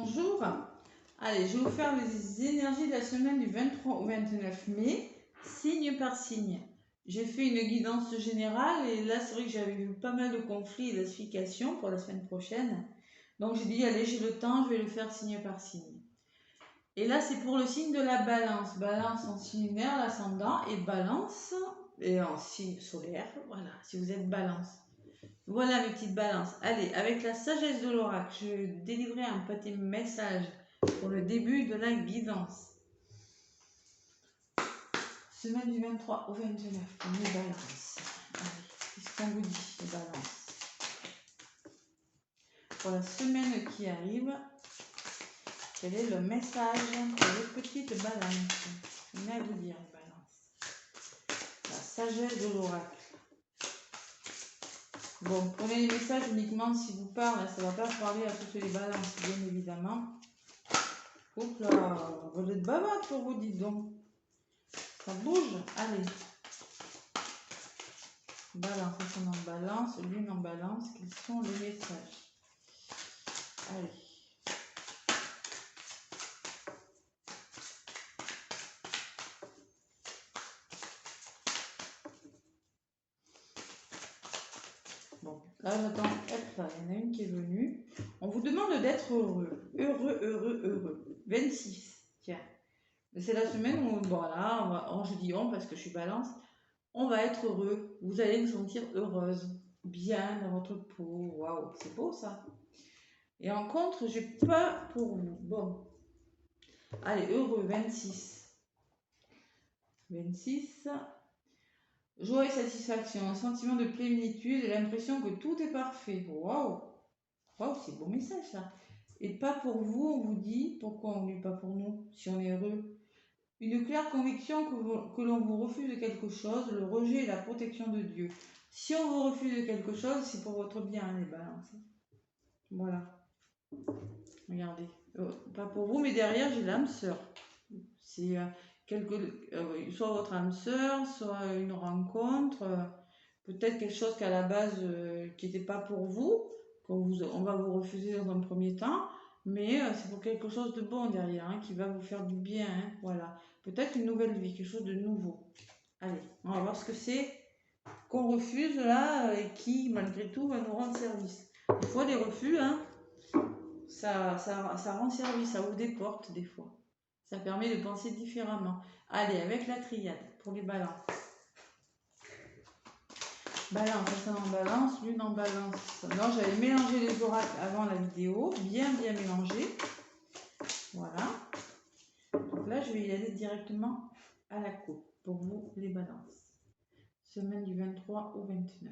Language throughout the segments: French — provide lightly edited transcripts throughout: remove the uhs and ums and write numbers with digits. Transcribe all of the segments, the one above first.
bonjour. Allez, je vais vous faire les énergies de la semaine du 23 au 29 mai, signe par signe. J'ai fait une guidance générale et là, c'est vrai que j'avais vu pas mal de conflits et d'asphyxiations pour la semaine prochaine. Donc, j'ai dit, allez, j'ai le temps, je vais le faire signe par signe. Et là, c'est pour le signe de la balance. Balance en signe lunaire, l'ascendant, et balance et en signe solaire. Voilà, si vous êtes balance. Voilà mes petites balances. Allez, avec la sagesse de l'oracle, je vais délivrer un petit message pour le début de la guidance. Semaine du 23 au 29, les balances. Allez, qu'est-ce qu'on vous dit, les balances? Pour la semaine qui arrive, quel est le message pour les petites balances? Je vais vous dire, les balances. La sagesse de l'oracle. Bon, prenez les messages uniquement si vous parlez, ça ne va pas parler à toutes les balances, bien évidemment. Oups là, vous êtes bavarde pour vous, dites donc. Ça bouge, allez. Balance, ascendant en balance, lune en balance, quels sont les messages? Allez. Bon, là j'attends, hop là, il y en a une qui est venue. On vous demande d'être heureux. Heureux, heureux, heureux. 26, tiens. C'est la semaine où, voilà, je dis on parce que je suis balance. On va être heureux. Vous allez vous sentir heureuse. Bien dans votre peau. Waouh, c'est beau ça. Et en contre, j'ai peur pour vous. Bon. Allez, heureux, 26. 26. Joie et satisfaction, un sentiment de plénitude et l'impression que tout est parfait. Waouh! Waouh, c'est beau message ça. Et pas pour vous, on vous dit, pourquoi on ne dit pas pour nous, si on est heureux? Une claire conviction que l'on vous refuse quelque chose, le rejet et la protection de Dieu. Si on vous refuse quelque chose, c'est pour votre bien, les balances. Voilà. Regardez. Pas pour vous, mais derrière, j'ai l'âme sœur. C'est soit votre âme sœur, soit une rencontre, peut-être quelque chose qu'à la base qui n'était pas pour vous, on va vous refuser dans un premier temps, mais c'est pour quelque chose de bon derrière, hein, qui va vous faire du bien, hein, voilà. Peut-être une nouvelle vie, quelque chose de nouveau. Allez, on va voir ce que c'est qu'on refuse là et qui, malgré tout, va nous rendre service. Des fois, les refus, hein, ça rend service, ça ouvre des portes des fois. Ça permet de penser différemment. Allez, avec la triade pour les balances. Balance, ascendant en balance, lune en balance. Non, j'avais mélangé les oracles avant la vidéo, bien mélangé. Voilà. Donc là, je vais y aller directement à la coupe pour vous les balances. Semaine du 23 au 29.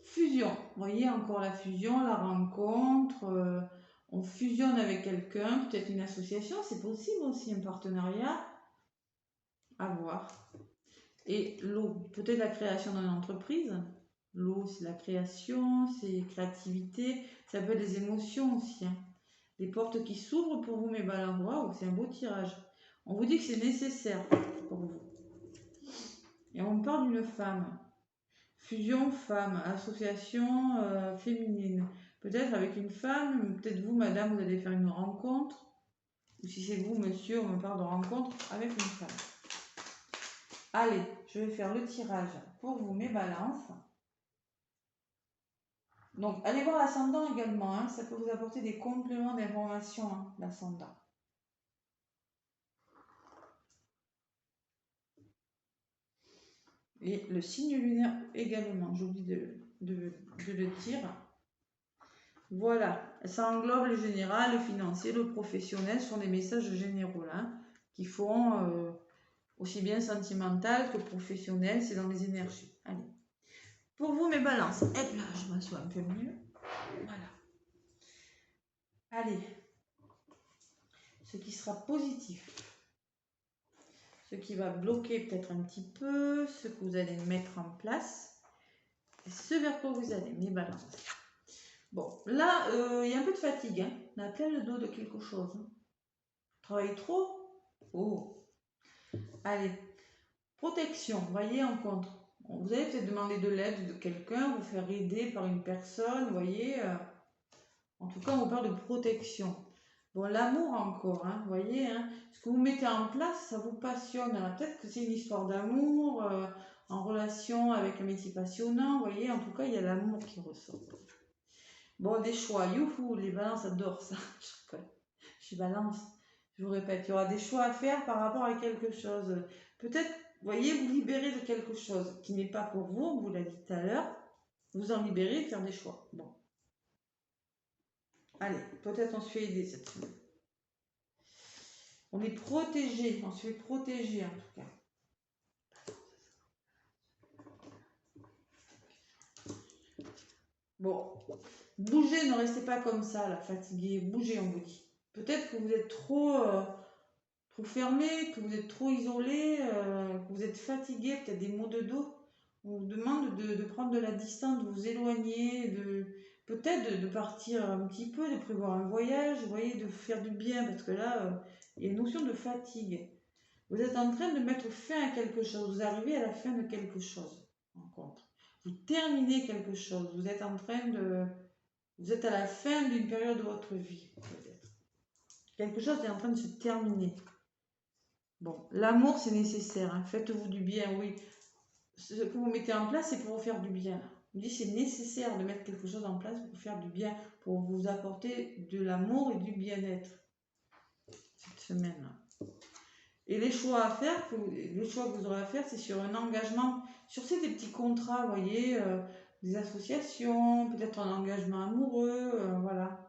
Fusion. Vous voyez encore la fusion, la rencontre. On fusionne avec quelqu'un, peut-être une association, c'est possible aussi, un partenariat. À voir. Et l'eau, peut-être la création d'une entreprise. L'eau, c'est la création, c'est créativité, ça peut être des émotions aussi. Hein. Des portes qui s'ouvrent pour vous, mes balances. Waouh, c'est un beau tirage. On vous dit que c'est nécessaire pour vous. Et on parle d'une femme. Fusion femme, association féminine. Peut-être avec une femme, peut-être vous, madame, vous allez faire une rencontre. Ou si c'est vous, monsieur, on me parle de rencontre avec une femme. Allez, je vais faire le tirage pour vous, mes balances. Donc, allez voir l'ascendant également, hein, ça peut vous apporter des compléments d'information, hein, l'ascendant. Et le signe lunaire également, j'oublie de le tirer. Voilà, ça englobe le général, le financier, le professionnel, ce sont des messages généraux là, qui font aussi bien sentimental que professionnel, c'est dans les énergies. Allez. Pour vous, mes balances, hop là, je m'assois un peu mieux. Voilà. Allez. Ce qui sera positif. Ce qui va bloquer peut-être un petit peu, ce que vous allez mettre en place. Et ce vers quoi vous allez, mes balances. Bon, là, il y a un peu de fatigue. Hein. On a plein le dos de quelque chose. Hein. Travaille trop? Oh. Allez. Protection, voyez, en contre. Vous allez peut-être demander de l'aide de quelqu'un, vous faire aider par une personne, vous voyez. En tout cas, on parle de protection. Bon, l'amour encore, hein, vous voyez, hein, ce que vous mettez en place, ça vous passionne. Alors, peut-être que c'est une histoire d'amour, en relation avec un métier passionnant, vous voyez, en tout cas, il y a l'amour qui ressort. Bon, des choix, youhou, les balances adorent ça. Je suis balance, je vous répète, il y aura des choix à faire par rapport à quelque chose. Peut-être, vous voyez, vous libérez de quelque chose qui n'est pas pour vous, on vous l'a dit tout à l'heure, vous en libérez et faire des choix. Bon. Allez, peut-être on se fait aider cette semaine. On est protégé, on se fait protéger en tout cas. Bon, bougez, ne restez pas comme ça, là, fatigué. Bougez, on vous dit. Peut-être que vous êtes trop fermé, que vous êtes trop isolé, que vous êtes fatigué, peut-être des maux de dos. On vous demande de prendre de la distance, de vous éloigner, peut-être de partir un petit peu, de prévoir un voyage, vous voyez, de faire du bien, parce que là, il y a une notion de fatigue. Vous êtes en train de mettre fin à quelque chose, vous arrivez à la fin de quelque chose, rencontre. Vous terminez quelque chose, vous êtes en train de... Vous êtes à la fin d'une période de votre vie, peut-être. Quelque chose est en train de se terminer. Bon, l'amour, c'est nécessaire. Hein. Faites-vous du bien, oui. Ce que vous mettez en place, c'est pour vous faire du bien. Je dis, c'est nécessaire de mettre quelque chose en place pour faire du bien, pour vous apporter de l'amour et du bien-être cette semaine. Et les choix à faire, les choix que vous aurez à faire, c'est sur un engagement, sur ces des petits contrats, vous voyez, des associations, peut-être un engagement amoureux, voilà.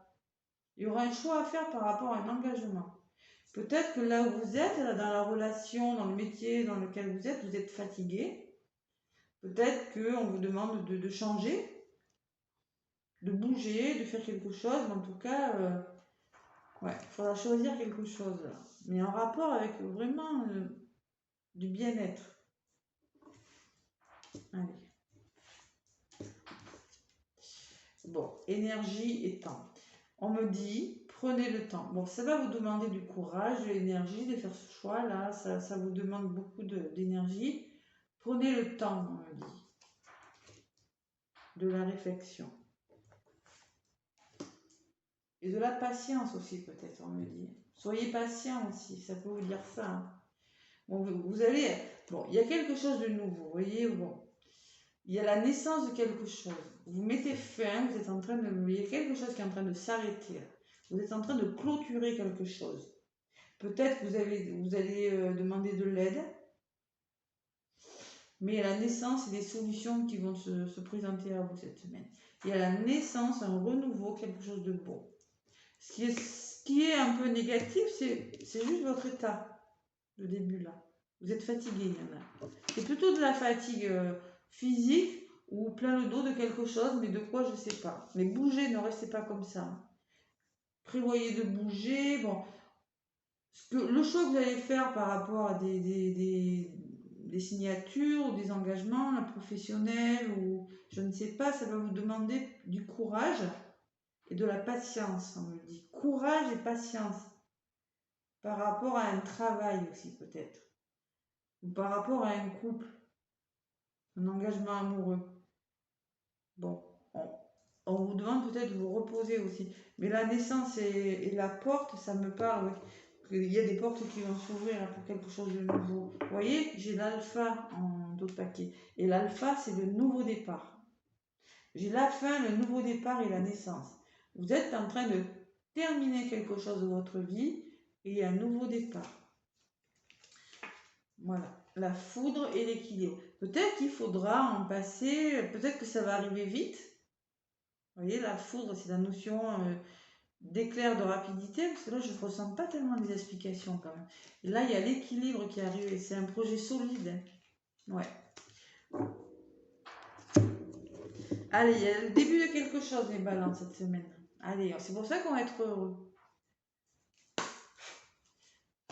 Il y aura un choix à faire par rapport à un engagement. Peut-être que là où vous êtes, là, dans la relation, dans le métier dans lequel vous êtes fatigué. Peut-être qu'on vous demande de changer, de bouger, de faire quelque chose, mais en tout cas, ouais, il faudra choisir quelque chose. Là. Mais en rapport avec vraiment du bien-être. Allez. Bon, énergie et temps. On me dit, prenez le temps. Bon, ça va vous demander du courage, de l'énergie, de faire ce choix-là. Ça vous demande beaucoup d'énergie. Prenez le temps, on me dit. De la réflexion. Et de la patience aussi, peut-être, on me dit. Soyez patient aussi, ça peut vous dire ça. Hein. Bon, vous allez... Bon, il y a quelque chose de nouveau, vous voyez, bon. Il y a la naissance de quelque chose. Vous mettez fin, vous êtes en train de... Il y a quelque chose qui est en train de s'arrêter. Vous êtes en train de clôturer quelque chose. Peut-être que vous allez demander de l'aide. Mais il y a la naissance et des solutions qui vont se présenter à vous cette semaine. Il y a la naissance, un renouveau, quelque chose de beau. Ce qui est un peu négatif, c'est juste votre état de début là. Vous êtes fatigué, il y en a. C'est plutôt de la fatigue physique ou plein le dos de quelque chose, mais de quoi je ne sais pas. Mais bougez, ne restez pas comme ça. Prévoyez de bouger. Bon, le choix que vous allez faire par rapport à des signatures ou des engagements professionnels ou je ne sais pas, ça va vous demander du courage et de la patience, on me dit. Courage et patience par rapport à un travail aussi peut-être. Ou par rapport à un couple, un engagement amoureux. Bon, on vous demande peut-être de vous reposer aussi. Mais la naissance et la porte, ça me parle, oui. Il y a des portes qui vont s'ouvrir pour quelque chose de nouveau. Vous voyez, j'ai l'alpha en d'autres paquets. Et l'alpha, c'est le nouveau départ. J'ai la fin, le nouveau départ et la naissance. Vous êtes en train de terminer quelque chose de votre vie et il y a un nouveau départ. Voilà, la foudre et l'équilibre. Peut-être qu'il faudra en passer, peut-être que ça va arriver vite. Vous voyez, la foudre, c'est la notion d'éclair de rapidité, parce que là, je ne ressens pas tellement des explications quand même. Et là, il y a l'équilibre qui arrive, et c'est un projet solide. Hein. Ouais. Allez, il y a le début de quelque chose, les balances, cette semaine. Allez, c'est pour ça qu'on va être heureux.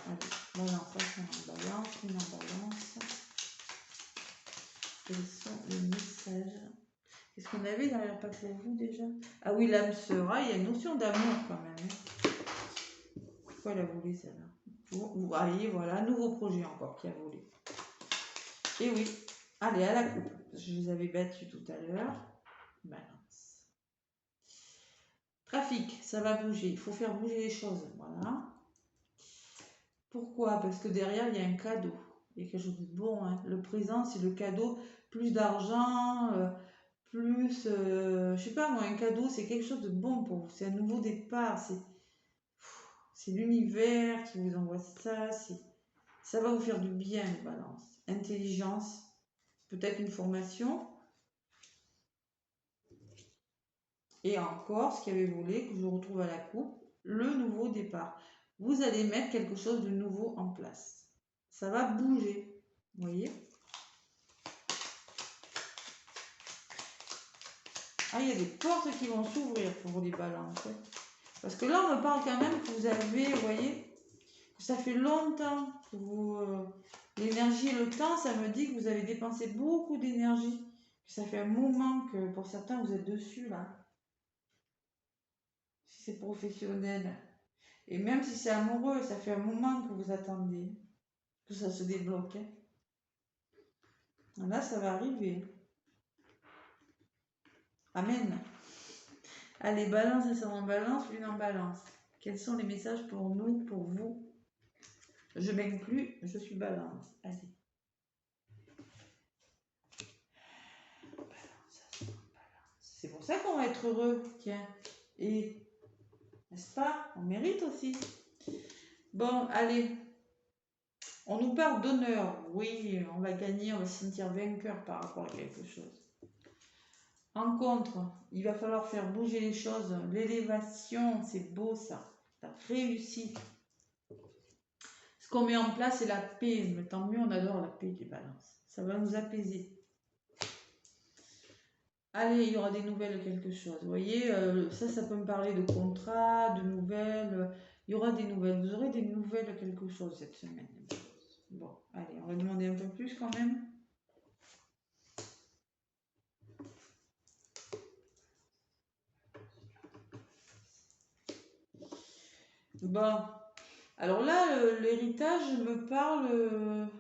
Allez, balance, on en balance, on en balance. Quels sont les messages? Qu'est-ce qu'on avait derrière pas pour vous déjà? Ah oui, l'âme sera, il y a une notion d'amour quand même. Hein. Pourquoi elle a volé celle-là? Vous voyez, voilà, nouveau projet encore qui a volé. Et oui, allez, à la coupe. Je les avais battus tout à l'heure. Balance. Trafic, ça va bouger. Il faut faire bouger les choses. Voilà. Pourquoi? Parce que derrière, il y a un cadeau. Il y a quelque chose de bon. Hein. Le présent, c'est le cadeau. Plus d'argent, plus... je sais pas moi, un cadeau, c'est quelque chose de bon pour vous. C'est un nouveau départ. C'est l'univers qui vous envoie ça. Ça va vous faire du bien, les balances. Intelligence, peut-être une formation. Et encore, ce qui avait volé, que je retrouve à la coupe, le nouveau départ. Vous allez mettre quelque chose de nouveau en place. Ça va bouger, vous voyez? Ah, il y a des portes qui vont s'ouvrir pour les balances. Hein. Parce que là, on me parle quand même que vous avez, vous voyez, que ça fait longtemps que vous... l'énergie et le temps, ça me dit que vous avez dépensé beaucoup d'énergie. Que ça fait un moment que pour certains, vous êtes dessus, là. Si c'est professionnel. Et même si c'est amoureux, ça fait un moment que vous attendez que ça se débloque. Hein. Là, ça va arriver. Amen. Allez, balance, ça en balance, lune en balance. Quels sont les messages pour nous, pour vous? Je m'inclus, je suis balance. Allez. Balance. C'est pour ça qu'on va être heureux, tiens. Et, n'est-ce pas? On mérite aussi. Bon, allez. On nous parle d'honneur. Oui, on va gagner, on va se sentir vainqueur par rapport à quelque chose. Rencontre, il va falloir faire bouger les choses. L'élévation, c'est beau ça. La réussite. Ce qu'on met en place, c'est la paix. Mais tant mieux, on adore la paix des balances. Ça va nous apaiser. Allez, il y aura des nouvelles, quelque chose. Vous voyez, ça peut me parler de contrat, de nouvelles. Il y aura des nouvelles. Vous aurez des nouvelles, quelque chose cette semaine. Bon, allez, on va demander un peu plus quand même. Bon, alors là, l'héritage me parle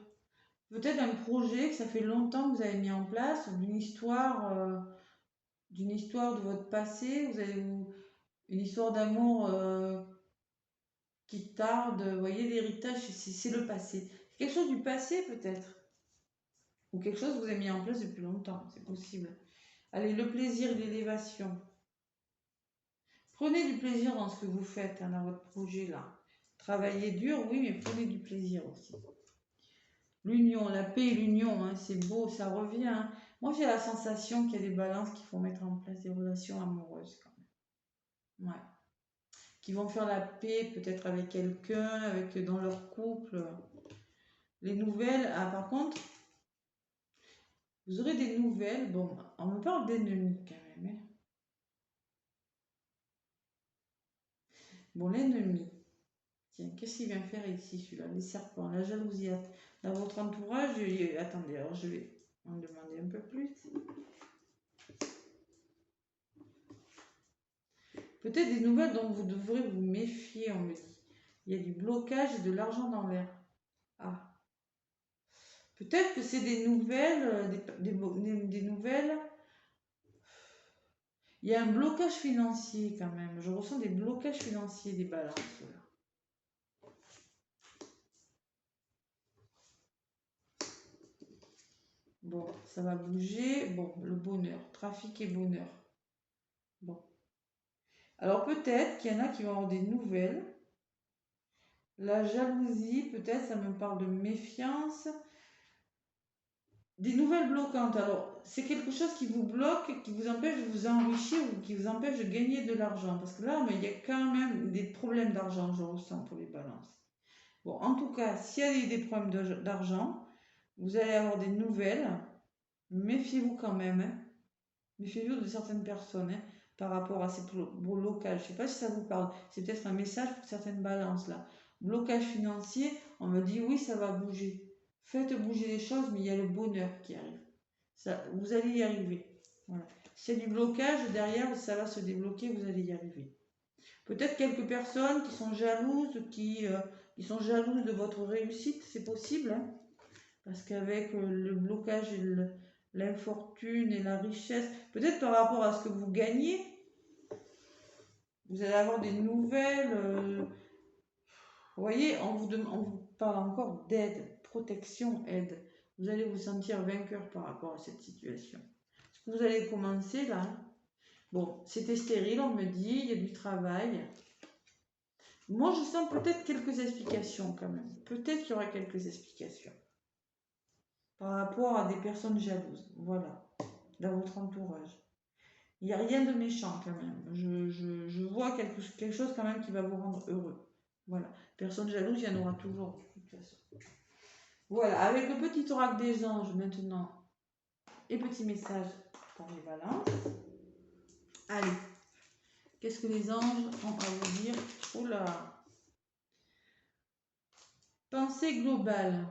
peut-être d'un projet que ça fait longtemps que vous avez mis en place, d'une histoire de votre passé. Vous avez une histoire d'amour qui tarde. Vous voyez, l'héritage, c'est le passé. Quelque chose du passé peut-être. Ou quelque chose que vous avez mis en place depuis longtemps, c'est possible. Allez, le plaisir, l'élévation. Prenez du plaisir dans ce que vous faites, hein, dans votre projet là. Travaillez dur, oui, mais prenez du plaisir aussi. L'union, la paix et l'union, hein, c'est beau, ça revient. Hein. Moi, j'ai la sensation qu'il y a des balances qui font mettre en place des relations amoureuses quand même. Ouais. Qui vont faire la paix peut-être avec quelqu'un, dans leur couple. Les nouvelles, ah, par contre, vous aurez des nouvelles. Bon, on me parle d'ennemis quand même. Hein. Bon, l'ennemi. Tiens, qu'est-ce qu'il vient faire ici, celui-là? Les serpents, la jalousie. Dans votre entourage, attendez, alors je vais en demander un peu plus. Peut-être des nouvelles dont vous devrez vous méfier, on me dit. Il y a du blocage et de l'argent dans l'air. Ah. Peut-être que c'est des nouvelles, des nouvelles. Il y a un blocage financier quand même. Je ressens des blocages financiers des balances. Là. Bon, ça va bouger. Bon, le bonheur. Trafic et bonheur. Bon. Alors peut-être qu'il y en a qui vont avoir des nouvelles. La jalousie, peut-être, ça me parle de méfiance. Des nouvelles bloquantes. Alors, c'est quelque chose qui vous bloque, qui vous empêche de vous enrichir ou qui vous empêche de gagner de l'argent. Parce que là, mais il y a quand même des problèmes d'argent, je ressens, pour les balances. Bon, en tout cas, s'il y a des problèmes d'argent, vous allez avoir des nouvelles. Méfiez-vous quand même. Hein. Méfiez-vous de certaines personnes hein, par rapport à ces blocages. Je ne sais pas si ça vous parle. C'est peut-être un message pour certaines balances là. Blocage financier, on me dit oui, ça va bouger. Faites bouger les choses, mais il y a le bonheur qui arrive. Ça, vous allez y arriver. Voilà. S'il y a du blocage, derrière, ça va se débloquer, vous allez y arriver. Peut-être quelques personnes qui sont jalouses, qui sont jalouses de votre réussite, c'est possible. Hein, parce qu'avec le blocage et l'infortune et la richesse, peut-être par rapport à ce que vous gagnez, Vous allez avoir des nouvelles. Vous voyez, on vous parle encore d'aide, protection, aide. Vous allez vous sentir vainqueur par rapport à cette situation. Ce que vous allez commencer là. Bon, c'était stérile, on me dit, il y a du travail. Moi, je sens peut-être quelques explications quand même. Peut-être qu'il y aura quelques explications. Par rapport à des personnes jalouses. Voilà. Dans votre entourage. Il n'y a rien de méchant quand même. Je vois quelque chose quand même qui va vous rendre heureux. Voilà. Personne jalouse, il y en aura toujours de toute façon. Voilà. Avec le petit oracle des anges maintenant. Et petit message pour les balances. Allez. Qu'est-ce que les anges ont à vous dire? Oula. Pensée globale.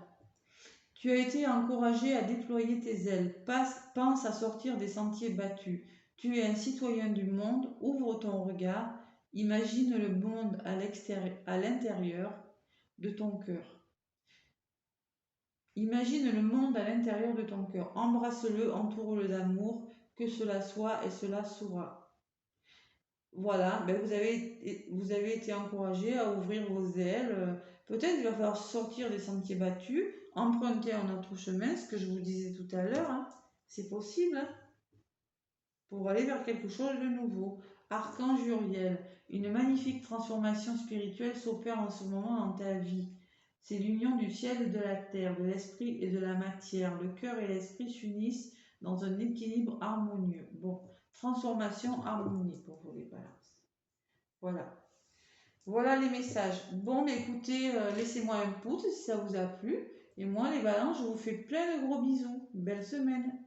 Tu as été encouragé à déployer tes ailes. Pense à sortir des sentiers battus. Tu es un citoyen du monde. Ouvre ton regard. Imagine le monde à l'intérieur de ton cœur. Imagine le monde à l'intérieur de ton cœur. Embrasse-le, entoure-le d'amour. Que cela soit et cela sera. Voilà, ben vous avez été encouragé à ouvrir vos ailes. Peut-être qu'il va falloir sortir des sentiers battus, emprunter un autre chemin, ce que je vous disais tout à l'heure. Hein. C'est possible hein, pour aller vers quelque chose de nouveau. Archange Uriel, une magnifique transformation spirituelle s'opère en ce moment dans ta vie. C'est l'union du ciel et de la terre, de l'esprit et de la matière. Le cœur et l'esprit s'unissent dans un équilibre harmonieux. Bon, transformation, harmonie pour vous les balances. Voilà. Voilà les messages. Bon, mais écoutez, laissez-moi un pouce si ça vous a plu. Et moi, les balances, je vous fais plein de gros bisous. Belle semaine.